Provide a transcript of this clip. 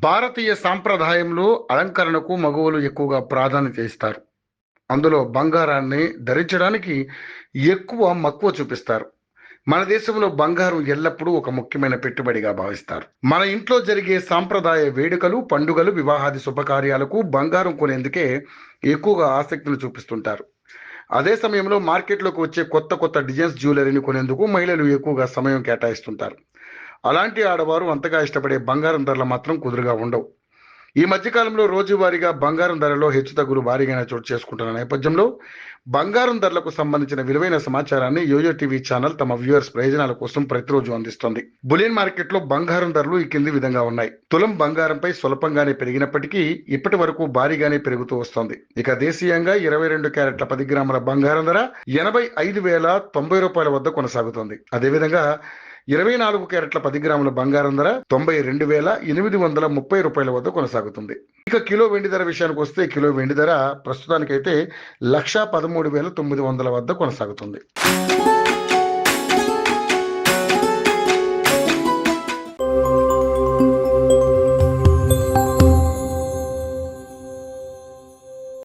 భారతీయ సాంప్రదాయంలో అలంకరణకు మగవులు ఎక్కువగా ప్రాధాన్యత ఇస్తారు. అందులో బంగారాన్ని ధరించడానికి ఎక్కువ మక్కువ చూపిస్తారు. మన దేశంలో బంగారం ఎల్లప్పుడూ ఒక ముఖ్యమైన పెట్టుబడిగా భావిస్తారు. మన ఇంట్లో జరిగే సాంప్రదాయ వేడుకలు, పండుగలు, వివాహాది శుభకార్యాలకు బంగారం కొనేందుకే ఎక్కువగా ఆసక్తిని చూపిస్తుంటారు. అదే సమయంలో మార్కెట్లోకి వచ్చే కొత్త కొత్త డిజైన్స్ జ్యువెలరీని కొనేందుకు మహిళలు ఎక్కువగా సమయం కేటాయిస్తుంటారు. అలాంటి ఆడవారు అంతగా ఇష్టపడే బంగారం ధరలు మాత్రం కుదురుగా ఉండవు. ఈ మధ్యకాలంలో రోజువారీగా బంగారం ధరలో హెచ్చుతగ్గులు భారీగానే చోటు చేసుకుంటున్న నేపథ్యంలో బంగారం ధరలకు సంబంధించిన విలువైన సమాచారాన్ని యోయో టీవీ ఛానల్ తమ వ్యూవర్స్ ప్రయోజనాల కోసం ప్రతిరోజు అందిస్తుంది. బులియన్ మార్కెట్లో బంగారం ధరలు ఈ కింది విధంగా ఉన్నాయి. తులం బంగారంపై స్వల్పంగానే పెరిగినప్పటికీ ఇప్పటి వరకు భారీగానే పెరుగుతూ వస్తోంది. ఇక దేశీయంగా 22 క్యారెట్ల 10 గ్రాముల బంగారం ధర 85,090 వద్ద కొనసాగుతోంది. అదేవిధంగా 24 క్యారెట్ల 10 గ్రాముల బంగారం ధర 92,830 వద్ద కొనసాగుతుంది. ఇక కిలో వెండి ధర విషయానికి వస్తే కిలో వెండి ధర ప్రస్తుతానికైతే 1,13,900 వద్ద కొనసాగుతుంది.